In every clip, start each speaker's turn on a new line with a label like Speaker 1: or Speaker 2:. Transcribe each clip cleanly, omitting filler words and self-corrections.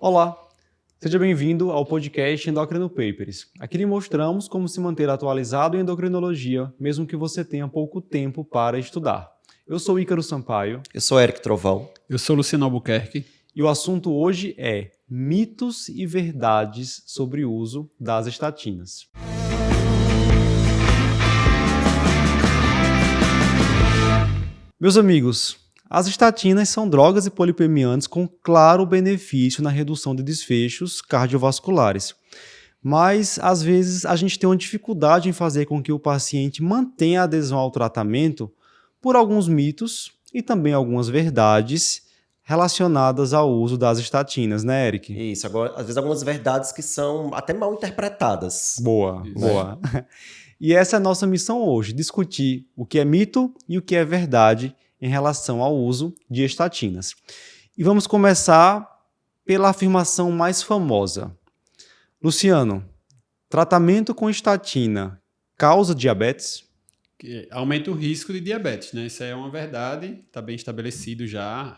Speaker 1: Olá, seja bem-vindo ao podcast Endocrino Papers. Aqui lhe mostramos como se manter atualizado em endocrinologia, mesmo que você tenha pouco tempo para estudar. Eu sou Ícaro Sampaio.
Speaker 2: Eu sou Eric Trovão.
Speaker 3: Eu sou Luciano Albuquerque.
Speaker 1: E o assunto hoje é mitos e verdades sobre o uso das estatinas. Meus amigos, as estatinas são drogas e polipemiantes com claro benefício na redução de desfechos cardiovasculares. Mas, às vezes, a gente tem uma dificuldade em fazer com que o paciente mantenha a adesão ao tratamento por alguns mitos e também algumas verdades relacionadas ao uso das estatinas, né, Eric?
Speaker 2: Isso, agora, às vezes algumas verdades que são até mal interpretadas.
Speaker 1: Boa. E essa é a nossa missão hoje, discutir o que é mito e o que é verdade em relação ao uso de estatinas. E vamos começar pela afirmação mais famosa. Luciano, tratamento com estatina causa diabetes?
Speaker 3: Que aumenta o risco de diabetes, né? Isso é uma verdade, está bem estabelecido já.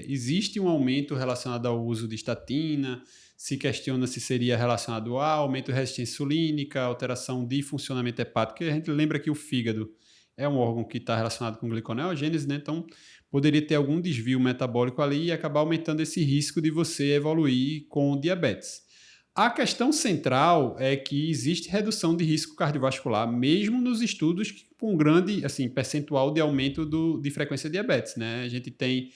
Speaker 3: Existe um aumento relacionado ao uso de estatina, se questiona se seria relacionado a aumento de resistência insulínica, alteração de funcionamento hepático, porque a gente lembra que o fígado é um órgão que está relacionado com gliconeogênese, né? Então poderia ter algum desvio metabólico ali e acabar aumentando esse risco de você evoluir com diabetes. A questão central é que existe redução de risco cardiovascular, mesmo nos estudos com grande percentual de aumento de frequência de diabetes, né? A gente tem,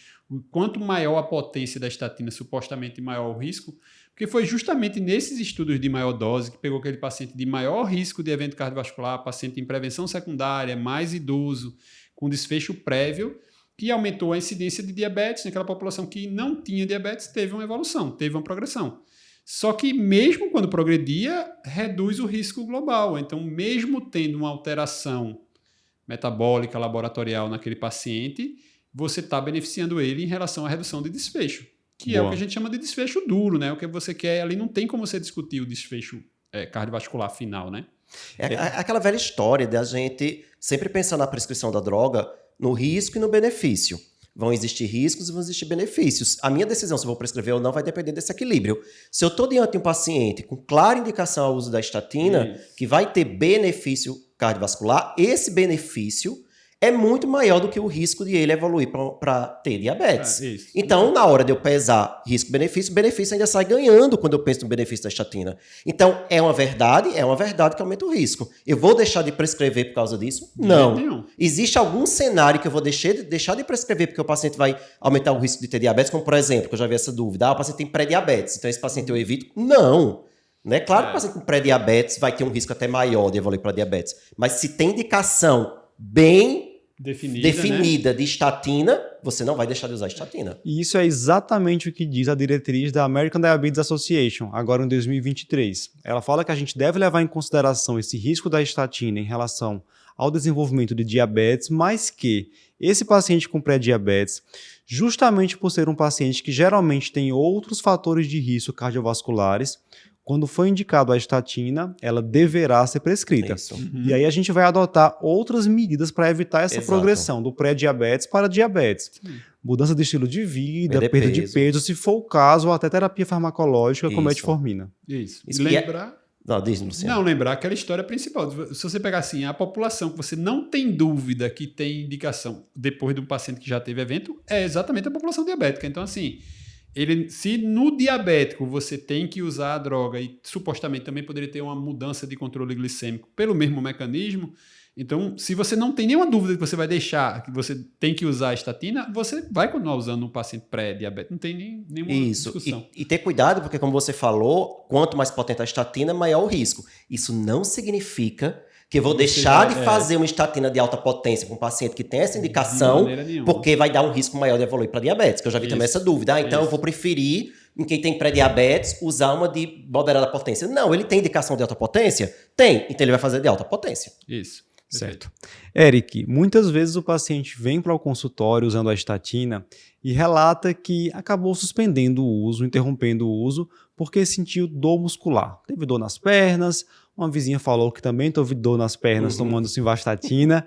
Speaker 3: quanto maior a potência da estatina, supostamente maior o risco, porque foi justamente nesses estudos de maior dose que pegou aquele paciente de maior risco de evento cardiovascular, paciente em prevenção secundária, mais idoso, com desfecho prévio, que aumentou a incidência de diabetes naquela população que não tinha diabetes, teve uma evolução, teve uma progressão. Só que mesmo quando progredia, reduz o risco global. Então, mesmo tendo uma alteração metabólica, laboratorial naquele paciente, você está beneficiando ele em relação à redução de desfecho, que é o que a gente chama de desfecho duro, né? O que você quer ali, não tem como você discutir o desfecho cardiovascular final, né?
Speaker 2: É aquela velha história da gente sempre pensar na prescrição da droga no risco e no benefício. Vão existir riscos e vão existir benefícios. A minha decisão se eu vou prescrever ou não vai depender desse equilíbrio. Se eu estou diante de um paciente com clara indicação ao uso da estatina, que vai ter benefício cardiovascular, esse benefício é muito maior do que o risco de ele evoluir para ter diabetes. Então, na hora de eu pesar risco-benefício, o benefício ainda sai ganhando quando eu penso no benefício da estatina. Então, é uma verdade que aumenta o risco. Eu vou deixar de prescrever por causa disso? Não. Existe algum cenário que eu vou deixar de prescrever porque o paciente vai aumentar o risco de ter diabetes, como por exemplo, que eu já vi essa dúvida, o paciente tem pré-diabetes, então esse paciente eu evito? Não. Né? Claro que o paciente com pré-diabetes vai ter um risco até maior de evoluir para diabetes, mas se tem indicação bem definida, né, de estatina, você não vai deixar de usar estatina.
Speaker 1: E isso é exatamente o que diz a diretriz da American Diabetes Association, agora em 2023. Ela fala que a gente deve levar em consideração esse risco da estatina em relação ao desenvolvimento de diabetes, mas que esse paciente com pré-diabetes, justamente por ser um paciente que geralmente tem outros fatores de risco cardiovasculares, quando for indicado a estatina, ela deverá ser prescrita. E aí a gente vai adotar outras medidas para evitar essa progressão do pré-diabetes para diabetes. Mudança de estilo de vida, perda de peso, se for o caso, ou até terapia farmacológica com metformina.
Speaker 3: Isso.
Speaker 2: E
Speaker 3: lembrar...
Speaker 2: lembrar
Speaker 3: aquela história principal. Se você pegar assim, a população que você não tem dúvida que tem indicação depois de um paciente que já teve evento, é exatamente a população diabética. Então, assim... se no diabético você tem que usar a droga e supostamente também poderia ter uma mudança de controle glicêmico pelo mesmo mecanismo, então se você não tem nenhuma dúvida que você vai deixar, que você tem que usar a estatina, você vai continuar usando no paciente pré-diabético, não tem nenhuma discussão.
Speaker 2: E ter cuidado, porque como você falou, quanto mais potente a estatina, maior o risco. Isso não significa que eu vou deixar de fazer uma estatina de alta potência com um paciente que tem essa indicação, porque vai dar um risco maior de evoluir para diabetes, que eu já vi também essa dúvida. Então eu vou preferir, em quem tem pré-diabetes, usar uma de moderada potência. Não, ele tem indicação de alta potência? Tem, então ele vai fazer de alta potência.
Speaker 3: Isso.
Speaker 1: Certo. Eric, muitas vezes o paciente vem para o consultório usando a estatina e relata que acabou suspendendo o uso, interrompendo o uso, porque sentiu dor muscular. Teve dor nas pernas, uma vizinha falou que também teve dor nas pernas tomando simvastatina.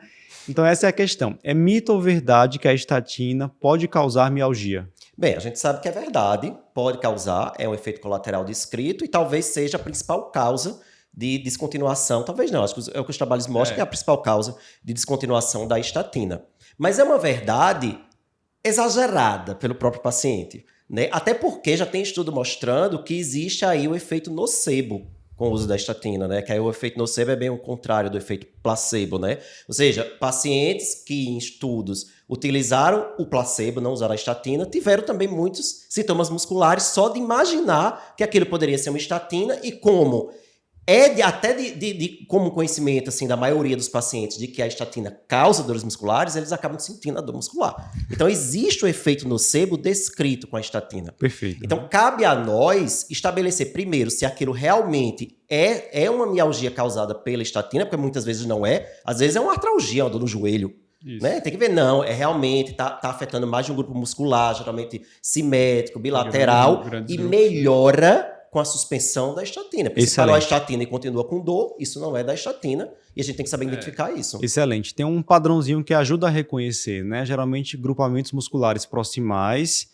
Speaker 1: Então essa é a questão. É mito ou verdade que a estatina pode causar mialgia?
Speaker 2: Bem, a gente sabe que é verdade, pode causar, é um efeito colateral descrito e talvez seja a principal causa de descontinuação. Talvez não, acho que é o que os trabalhos mostram que é a principal causa de descontinuação da estatina. Mas é uma verdade exagerada pelo próprio paciente, né? Até porque já tem estudo mostrando que existe aí o efeito nocebo com o uso da estatina, né? Que aí o efeito nocebo é bem o contrário do efeito placebo, né? Ou seja, pacientes que em estudos utilizaram o placebo, não usaram a estatina, tiveram também muitos sintomas musculares só de imaginar que aquilo poderia ser uma estatina e como até como conhecimento assim, da maioria dos pacientes de que a estatina causa dores musculares, eles acabam sentindo a dor muscular. Então existe o efeito nocebo descrito com a estatina.
Speaker 1: Perfeito.
Speaker 2: Então cabe a nós estabelecer primeiro se aquilo realmente é uma mialgia causada pela estatina, porque muitas vezes não é. Às vezes é uma artralgia, uma dor no joelho. Né? Tem que ver, não, é realmente, tá afetando mais de um grupo muscular, geralmente simétrico, bilateral, e melhora com a suspensão da estatina. Porque se parou a estatina e continua com dor, isso não é da estatina, e a gente tem que saber identificar isso.
Speaker 1: Excelente. Tem um padrãozinho que ajuda a reconhecer, né? Geralmente, grupamentos musculares proximais.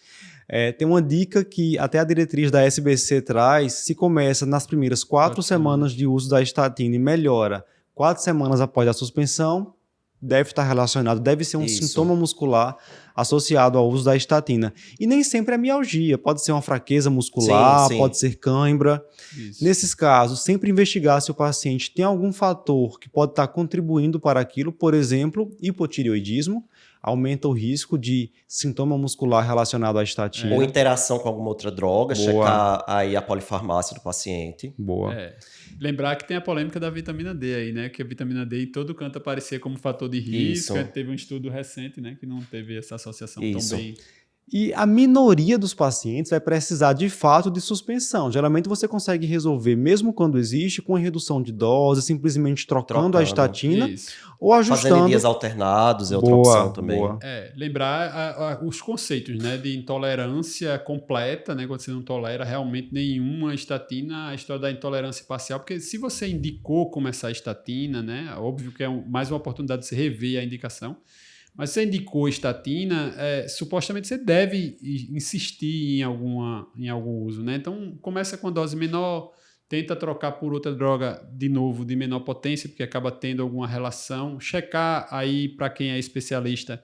Speaker 1: Tem uma dica que até a diretriz da SBC traz, se começa nas primeiras 4 semanas de uso da estatina e melhora 4 semanas após a suspensão, deve estar relacionado, deve ser um sintoma muscular associado ao uso da estatina. E nem sempre é mialgia, pode ser uma fraqueza muscular, pode ser cãibra. Isso. Nesses casos, sempre investigar se o paciente tem algum fator que pode estar contribuindo para aquilo, por exemplo, hipotireoidismo, aumenta o risco de sintoma muscular relacionado à estatina.
Speaker 2: Ou interação com alguma outra droga, checar aí a polifarmácia do paciente.
Speaker 1: Boa.
Speaker 3: Lembrar que tem a polêmica da vitamina D aí, né? Que a vitamina D em todo canto aparecia como fator de risco. Teve um estudo recente, né? Que não teve essa associação tão bem.
Speaker 1: E a minoria dos pacientes vai precisar de fato de suspensão. Geralmente você consegue resolver, mesmo quando existe, com a redução de dose, simplesmente trocando a estatina ou ajustando.
Speaker 2: Fazendo dias alternados é outra opção também.
Speaker 3: Lembrar os conceitos, né, de intolerância completa, né, quando você não tolera realmente nenhuma estatina, a história da intolerância parcial, porque se você indicou começar a estatina, né, óbvio que é mais uma oportunidade de você rever a indicação. Mas se você indicou estatina, supostamente você deve insistir em algum uso, né? Então, começa com dose menor, tenta trocar por outra droga, de novo, de menor potência, porque acaba tendo alguma relação. Checar aí, para quem é especialista,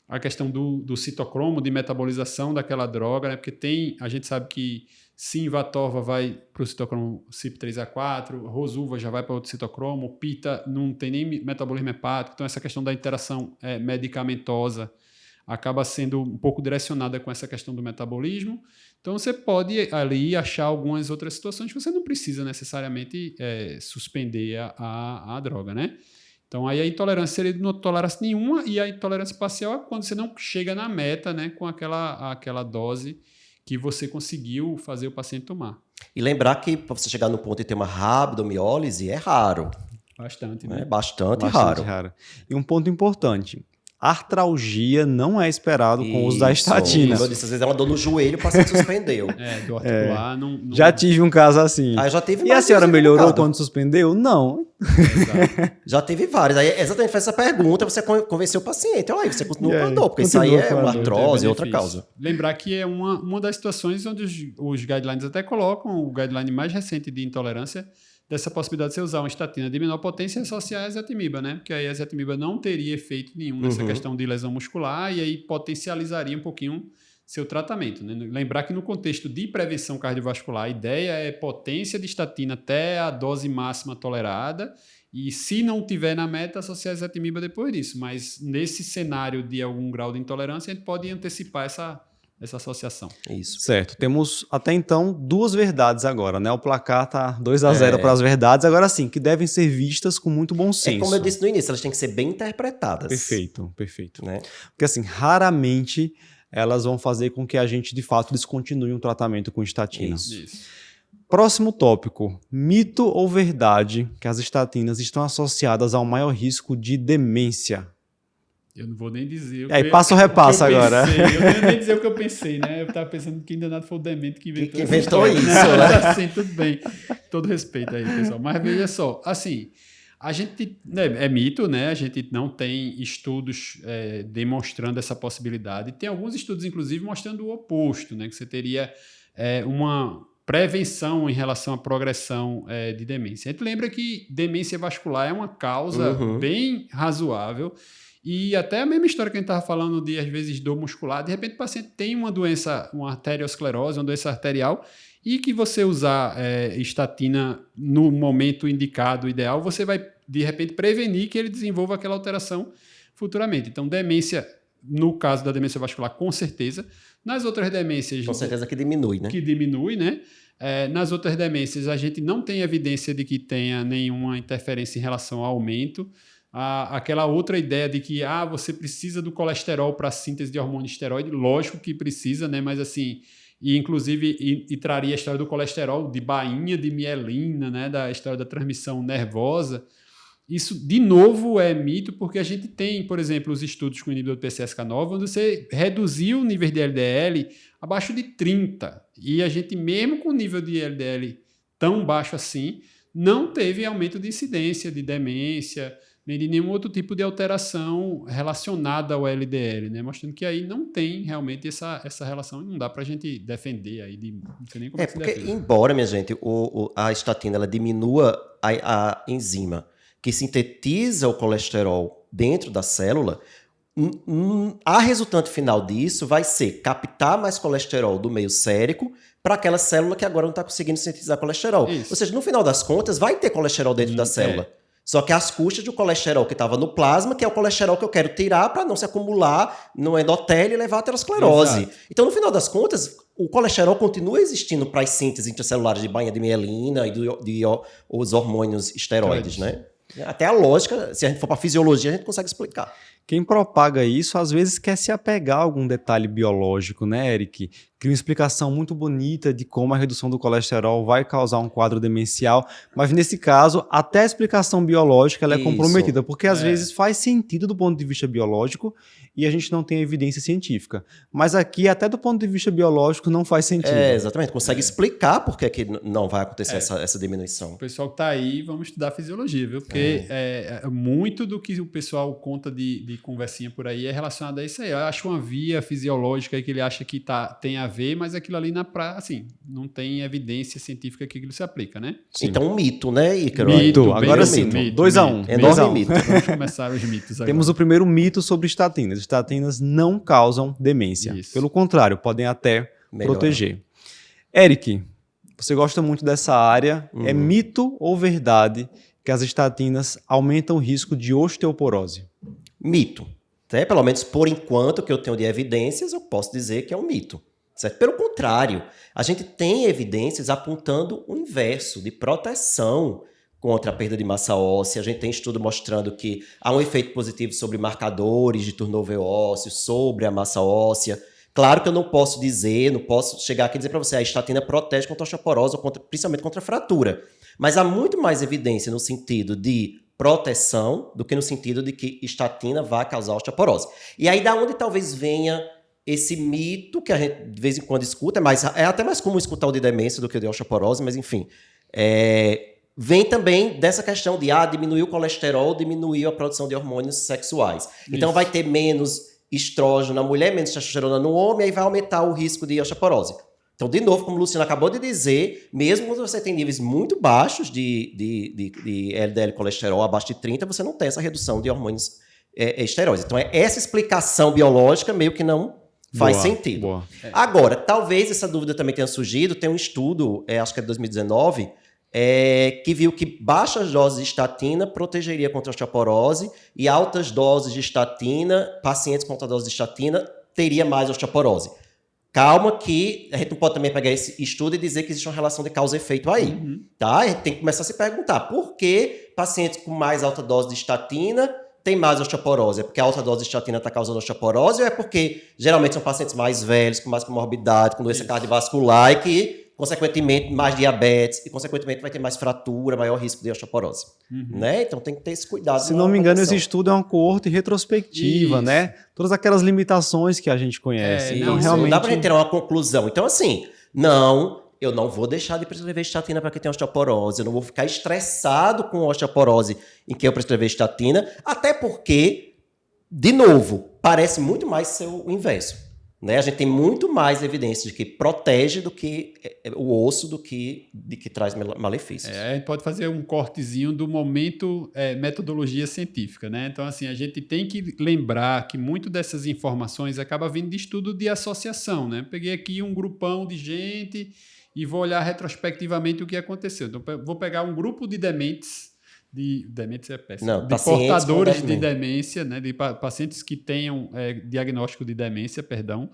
Speaker 3: a questão do citocromo, de metabolização daquela droga, né? Porque a gente sabe que Simvatorva vai para o citocromo CYP3A4, Rosuva já vai para outro citocromo, Pita não tem nem metabolismo hepático, então essa questão da interação medicamentosa acaba sendo um pouco direcionada com essa questão do metabolismo. Então você pode ali achar algumas outras situações que você não precisa necessariamente suspender a droga, né? Então aí a intolerância seria de não tolerância nenhuma e a intolerância parcial é quando você não chega na meta, né, com aquela dose que você conseguiu fazer o paciente tomar.
Speaker 2: E lembrar que para você chegar no ponto de ter uma rabdomiólise é raro.
Speaker 3: Bastante, né?
Speaker 2: Bastante raro.
Speaker 1: E um ponto importante, artralgia não é esperado com o uso da estatina.
Speaker 2: Eu disse, às vezes ela dor no joelho, o paciente suspendeu.
Speaker 3: Do articular não...
Speaker 1: Já tive um caso assim.
Speaker 2: Aí já teve
Speaker 1: e a senhora melhorou quando suspendeu? Não.
Speaker 2: Já teve vários. Aí exatamente faz essa pergunta, você convenceu o paciente. Olha aí, você continua com a dor, porque isso aí é uma artrose, é outra causa.
Speaker 3: Lembrar que é uma das situações onde os guidelines até colocam, o guideline mais recente de intolerância, dessa possibilidade de você usar uma estatina de menor potência e associar a ezetimiba, né? Porque aí a ezetimiba não teria efeito nenhum nessa questão de lesão muscular e aí potencializaria um pouquinho seu tratamento, né? Lembrar que no contexto de prevenção cardiovascular, a ideia é potência de estatina até a dose máxima tolerada e se não tiver na meta, associar a ezetimiba depois disso. Mas nesse cenário de algum grau de intolerância, a gente pode antecipar essa associação.
Speaker 2: Isso.
Speaker 1: Certo. Temos até então 2 verdades agora, né? O placar tá 2-0 para as verdades. Agora sim, que devem ser vistas com muito bom senso.
Speaker 2: Como eu disse no início, elas têm que ser bem interpretadas.
Speaker 1: Perfeito.
Speaker 2: Né?
Speaker 1: Porque assim, raramente elas vão fazer com que a gente de fato descontinue um tratamento com estatina.
Speaker 3: Isso.
Speaker 1: Próximo tópico, mito ou verdade que as estatinas estão associadas ao maior risco de demência?
Speaker 3: Eu não vou nem dizer.
Speaker 1: Passa ou repassa agora.
Speaker 3: Eu não vou nem dizer o que eu pensei, né? Eu estava pensando que ainda nada foi o demente que inventou
Speaker 2: isso, né?
Speaker 3: Assim, tudo bem. Todo respeito aí, pessoal. Mas veja só, assim, A gente, né, é mito, né? A gente não tem estudos demonstrando essa possibilidade. Tem alguns estudos, inclusive, mostrando o oposto, né? Que você teria uma prevenção em relação à progressão de demência. A gente lembra que demência vascular é uma causa bem razoável e até a mesma história que a gente estava falando de, às vezes, dor muscular. De repente, o paciente tem uma doença, uma arteriosclerose, uma doença arterial, e que você usar estatina no momento indicado, ideal, você vai, de repente, prevenir que ele desenvolva aquela alteração futuramente. Então, demência, no caso da demência vascular, com certeza. Nas outras demências...
Speaker 2: Com certeza que diminui, né?
Speaker 3: Que diminui, né? Nas outras demências, a gente não tem evidência de que tenha nenhuma interferência em relação ao aumento. Aquela outra ideia de que você precisa do colesterol para a síntese de hormônio esteroide, lógico que precisa, né? Mas assim... E, inclusive, traria a história do colesterol, de bainha de mielina, né, da história da transmissão nervosa. Isso, de novo, é mito, porque a gente tem, por exemplo, os estudos com o inibidor do PCSK9, onde você reduziu o nível de LDL abaixo de 30. E a gente, mesmo com o nível de LDL tão baixo assim, não teve aumento de incidência de demência, nem de nenhum outro tipo de alteração relacionada ao LDL, né? Mostrando que aí não tem realmente essa relação e não dá para a gente defender aí, não sei nem como se
Speaker 2: porque
Speaker 3: defende.
Speaker 2: embora, minha gente, a estatina ela diminua a enzima que sintetiza o colesterol dentro da célula, a resultante final disso vai ser captar mais colesterol do meio sérico para aquela célula que agora não está conseguindo sintetizar colesterol.
Speaker 3: Isso.
Speaker 2: Ou seja, no final das contas, vai ter colesterol dentro da célula. Só que às custas do colesterol que estava no plasma, que é o colesterol que eu quero tirar para não se acumular no endotélio e levar à aterosclerose.
Speaker 3: Exato.
Speaker 2: Então, no final das contas, o colesterol continua existindo para as sínteses intracelulares de bainha de mielina e os hormônios esteroides, né? Até a lógica, se a gente for para a fisiologia, a gente consegue explicar.
Speaker 1: Quem propaga isso, às vezes, quer se apegar a algum detalhe biológico, né, Eric? Cria uma explicação muito bonita de como a redução do colesterol vai causar um quadro demencial, mas nesse caso, até a explicação biológica ela é comprometida, porque às vezes faz sentido do ponto de vista biológico e a gente não tem evidência científica. Mas aqui, até do ponto de vista biológico, não faz sentido.
Speaker 2: Exatamente. Consegue explicar por que não vai acontecer essa diminuição.
Speaker 3: O pessoal que está aí, vamos estudar fisiologia, viu? Porque muito do que o pessoal conta de conversinha por aí é relacionado a isso aí. Eu acho uma via fisiológica aí que ele acha que tem a ver, mas aquilo ali assim, não tem evidência científica que aquilo se aplica, né?
Speaker 2: Sim. Então, um mito, né, Ícaro?
Speaker 1: Mito, agora sim. 2-1.
Speaker 2: Enorme mito.
Speaker 3: Vamos começar os mitos agora.
Speaker 1: Temos o primeiro mito sobre estatinas. Estatinas não causam demência.
Speaker 3: Isso.
Speaker 1: Pelo contrário, podem até proteger. Eric, você gosta muito dessa área. É mito ou verdade que as estatinas aumentam o risco de osteoporose?
Speaker 2: Mito. Pelo menos por enquanto que eu tenho de evidências, eu posso dizer que é um mito. Certo? Pelo contrário, a gente tem evidências apontando o inverso, de proteção contra a perda de massa óssea. A gente tem estudo mostrando que há um efeito positivo sobre marcadores de turnover ósseo, sobre a massa óssea. Claro que eu não posso chegar aqui e dizer para você a estatina protege contra a osteoporose, ou principalmente contra a fratura. Mas há muito mais evidência no sentido de proteção do que no sentido de que estatina vai causar osteoporose. E aí da onde talvez venha esse mito que a gente de vez em quando escuta, mas é até mais comum escutar o de demência do que o de osteoporose, mas enfim, vem também dessa questão de diminuir o colesterol, diminuir a produção de hormônios sexuais. Isso. Então vai ter menos estrógeno na mulher, menos testosterona no homem, aí vai aumentar o risco de osteoporose. Então, de novo, como o Luciano acabou de dizer, mesmo quando você tem níveis muito baixos de LDL colesterol, abaixo de 30, você não tem essa redução de hormônios esteroides. Então, essa explicação biológica meio que não faz sentido.
Speaker 1: Boa.
Speaker 2: Agora, talvez essa dúvida também tenha surgido. Tem um estudo, acho que é de 2019, que viu que baixas doses de estatina protegeria contra a osteoporose e altas doses de estatina, pacientes com alta dose de estatina, teria mais osteoporose. Calma que a gente não pode também pegar esse estudo e dizer que existe uma relação de causa e efeito aí. Tá? A gente tem que começar a se perguntar por que pacientes com mais alta dose de estatina têm mais osteoporose? É porque a alta dose de estatina está causando osteoporose ou é porque geralmente são pacientes mais velhos, com mais comorbidade, com doença cardiovascular e que, consequentemente, mais diabetes e, consequentemente, vai ter mais fratura, maior risco de osteoporose. Né? Então tem que ter esse cuidado.
Speaker 1: Se não me engano, esse estudo é uma coorte retrospectiva, né? Todas aquelas limitações que a gente conhece.
Speaker 2: Então, realmente... Não dá pra gente ter uma conclusão. Então, assim, não eu não vou deixar de prescrever estatina para quem tem osteoporose, eu não vou ficar estressado com osteoporose em quem eu prescrever estatina, até porque, de novo, parece muito mais ser o inverso. Né? A gente tem muito mais evidência de que protege do que o osso do que de que traz malefícios.
Speaker 3: A gente pode fazer um cortezinho do momento metodologia científica, né? Então, assim, a gente tem que lembrar que muito dessas informações acaba vindo de estudo de associação, né? Peguei aqui um grupão de gente e vou olhar retrospectivamente o que aconteceu. Então, vou pegar um grupo de dementes, dementes é péssimo,
Speaker 2: Não,
Speaker 3: de portadores de demência, né? De pacientes que tenham diagnóstico de demência, perdão.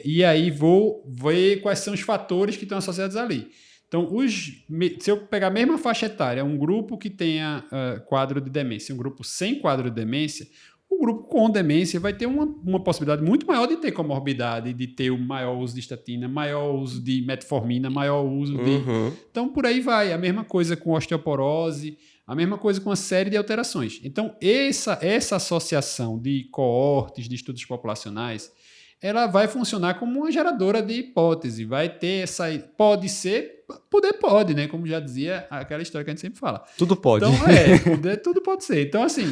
Speaker 3: E aí vou ver quais são os fatores que estão associados ali. Então, se eu pegar a mesma faixa etária, um grupo que tenha quadro de demência, um grupo sem quadro de demência, o grupo com demência vai ter uma possibilidade muito maior de ter comorbidade, de ter o maior uso de estatina, maior uso de metformina, maior uso de... Então, por aí vai. A mesma coisa com osteoporose, a mesma coisa com uma série de alterações. Então, essa associação de coortes, de estudos populacionais, ela vai funcionar como uma geradora de hipótese. Vai ter essa... Pode ser... Pode, né? Como já dizia aquela história que a gente sempre fala.
Speaker 1: Tudo pode.
Speaker 3: Então, tudo pode ser. Então, assim...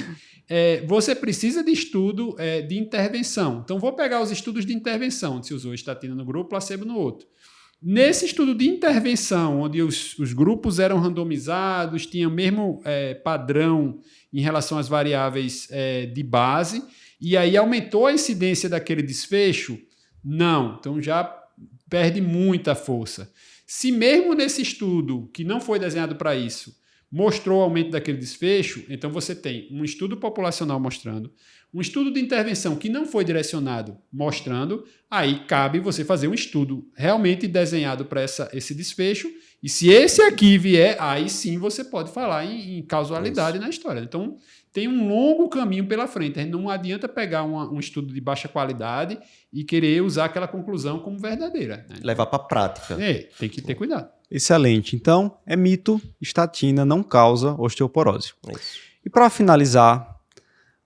Speaker 3: você precisa de estudo de intervenção. Então, vou pegar os estudos de intervenção, onde se usou estatina no grupo, placebo no outro. Nesse estudo de intervenção, onde os grupos eram randomizados, tinham o mesmo padrão em relação às variáveis de base, e aí aumentou a incidência daquele desfecho? Não. Então, já perde muita força. Se mesmo nesse estudo, que não foi desenhado para isso, mostrou o aumento daquele desfecho, então você tem um estudo populacional mostrando, um estudo de intervenção que não foi direcionado mostrando, aí cabe você fazer um estudo realmente desenhado para esse desfecho, e se esse aqui vier, aí sim você pode falar em causalidade na história. Então, tem um longo caminho pela frente. Não adianta pegar um estudo de baixa qualidade e querer usar aquela conclusão como verdadeira. Né?
Speaker 2: Levar para a prática.
Speaker 3: Tem que ter cuidado.
Speaker 1: Excelente. Então, é mito, estatina não causa osteoporose.
Speaker 2: Isso.
Speaker 1: E para finalizar,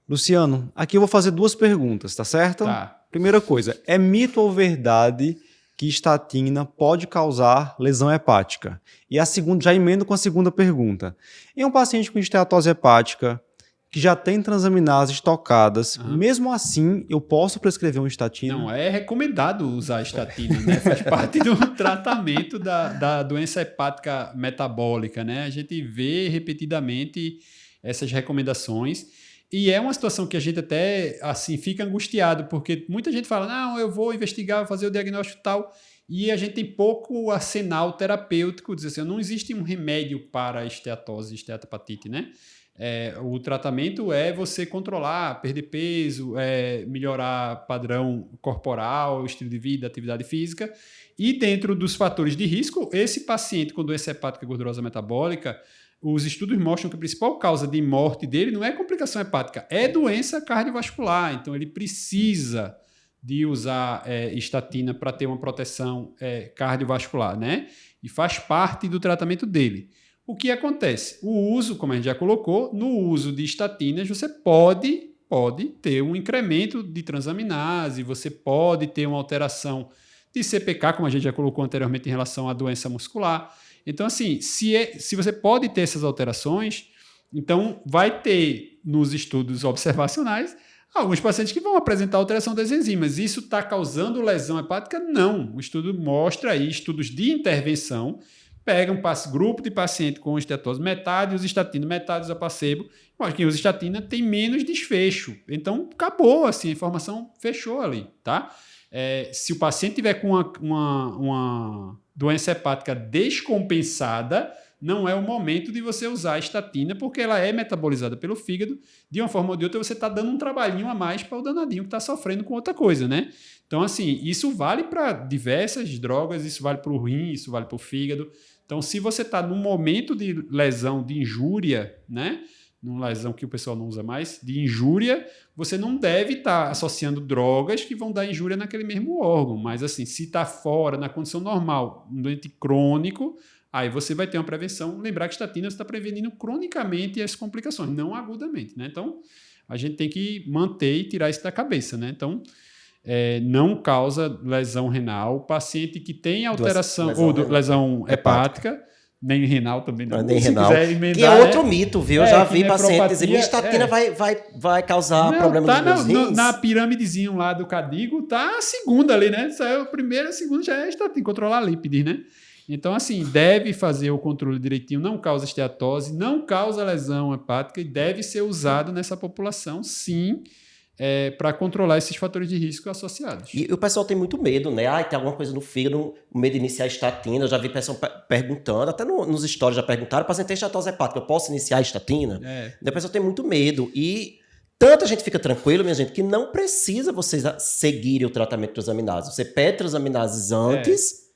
Speaker 1: Luciano, aqui eu vou fazer 2 perguntas, tá certo?
Speaker 3: Tá.
Speaker 1: Primeira coisa, é mito ou verdade que estatina pode causar lesão hepática? E a segunda, já emendo com a segunda pergunta. Em um paciente com esteatose hepática, que já tem transaminases tocadas, mesmo assim, eu posso prescrever uma estatina?
Speaker 3: Não, é recomendado usar estatina, né? Faz parte do tratamento da doença hepática metabólica, né? A gente vê repetidamente essas recomendações e é uma situação que a gente até, assim, fica angustiado, porque muita gente fala, não, eu vou investigar, vou fazer o diagnóstico e tal, e a gente tem pouco arsenal terapêutico, diz assim, não existe um remédio para a esteatose e esteatopatite, né? O tratamento é você controlar, perder peso, melhorar padrão corporal, estilo de vida, atividade física. E dentro dos fatores de risco, esse paciente com doença hepática gordurosa metabólica, os estudos mostram que a principal causa de morte dele não é complicação hepática, é doença cardiovascular. Então, ele precisa de usar estatina para ter uma proteção cardiovascular, né? E faz parte do tratamento dele. O que acontece? O uso, como a gente já colocou, no uso de estatinas, você pode ter um incremento de transaminase, você pode ter uma alteração de CPK, como a gente já colocou anteriormente em relação à doença muscular. Então, assim, se você pode ter essas alterações, então vai ter nos estudos observacionais alguns pacientes que vão apresentar alteração das enzimas. Isso está causando lesão hepática? Não. O estudo mostra aí, estudos de intervenção, pega um grupo de paciente com esteatose, metade usa estatina, metade usa placebo, mas quem usa estatina tem menos desfecho. Então, acabou, assim, a informação fechou ali, tá? Se o paciente tiver com uma doença hepática descompensada, não é o momento de você usar a estatina, porque ela é metabolizada pelo fígado. De uma forma ou de outra, você está dando um trabalhinho a mais para o danadinho que está sofrendo com outra coisa, né? Então, assim, isso vale para diversas drogas, isso vale para o rim, isso vale para o fígado. Então, se você está num momento de lesão, de injúria, né? Numa lesão que o pessoal não usa mais, de injúria, você não deve estar associando drogas que vão dar injúria naquele mesmo órgão. Mas, assim, se está fora, na condição normal, um doente crônico, aí você vai ter uma prevenção. Lembrar que estatina você está prevenindo cronicamente as complicações, não agudamente, né? Então, a gente tem que manter e tirar isso da cabeça, né? Então, não causa lesão renal. O paciente que tem alteração lesão hepática, nem renal também não.
Speaker 2: Nem
Speaker 3: se
Speaker 2: renal.
Speaker 3: Emendar,
Speaker 2: que é outro mito, viu? Eu já vi pacientes dizendo que estatina vai causar problemas nos rins.
Speaker 3: Na piramidezinho lá do Cadigo, tá a segunda ali, né? Isso é o primeiro, a segunda já é estatina, controlar lípides, né? Então, assim, deve fazer o controle direitinho, não causa esteatose, não causa lesão hepática e deve ser usado nessa população, sim, para controlar esses fatores de risco associados.
Speaker 2: E o pessoal tem muito medo, né? Tem alguma coisa no fígado, o medo de iniciar a estatina. Eu já vi pessoal perguntando, até nos stories já perguntaram, paciente tem esteatose hepática, eu posso iniciar a estatina? O pessoal tem muito medo. E tanto a gente fica tranquilo, minha gente, que não precisa vocês seguirem o tratamento de transaminases. Você pede transaminases antes...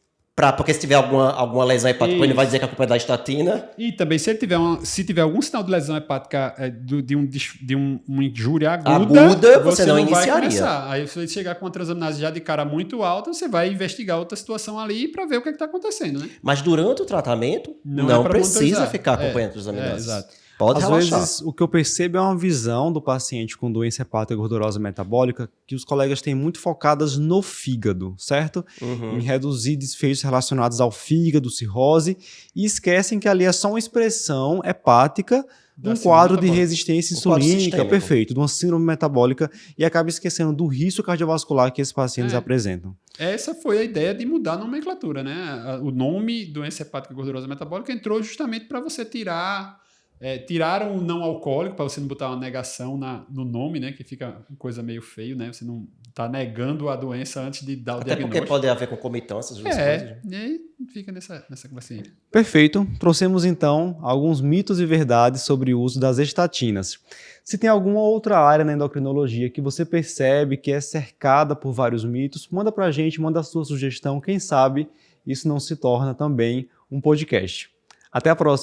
Speaker 2: Porque se tiver alguma lesão hepática, ele vai dizer que a culpa é da estatina.
Speaker 3: E também, se tiver algum sinal de lesão hepática de uma injúria aguda,
Speaker 2: você não iniciaria.
Speaker 3: Começar. Aí você vai chegar com uma transaminase já de cara muito alta, você vai investigar outra situação ali para ver o que está acontecendo, né?
Speaker 2: Mas durante o tratamento, não precisa ficar acompanhando a transaminase.
Speaker 3: Exato.
Speaker 2: Pode
Speaker 1: Às
Speaker 2: relaxar.
Speaker 1: vezes, o que eu percebo é uma visão do paciente com doença hepática gordurosa metabólica que os colegas têm muito focadas no fígado, certo? Em reduzir desfechos relacionados ao fígado, cirrose, e esquecem que ali é só uma expressão hepática de um quadro de resistência insulínica, perfeito, de uma síndrome metabólica, e acaba esquecendo do risco cardiovascular que esses pacientes apresentam.
Speaker 3: Essa foi a ideia de mudar a nomenclatura, né? O nome doença hepática gordurosa metabólica entrou justamente para você tiraram o não alcoólico, para você não botar uma negação no nome, né? Que fica uma coisa meio feio, né? Você não está negando a doença antes de dar o diagnóstico.
Speaker 2: Até porque pode haver concomitâncias.
Speaker 3: E aí fica nessa conversinha.
Speaker 1: Perfeito. Trouxemos, então, alguns mitos e verdades sobre o uso das estatinas. Se tem alguma outra área na endocrinologia que você percebe que é cercada por vários mitos, manda pra gente, manda a sua sugestão. Quem sabe isso não se torna também um podcast. Até a próxima.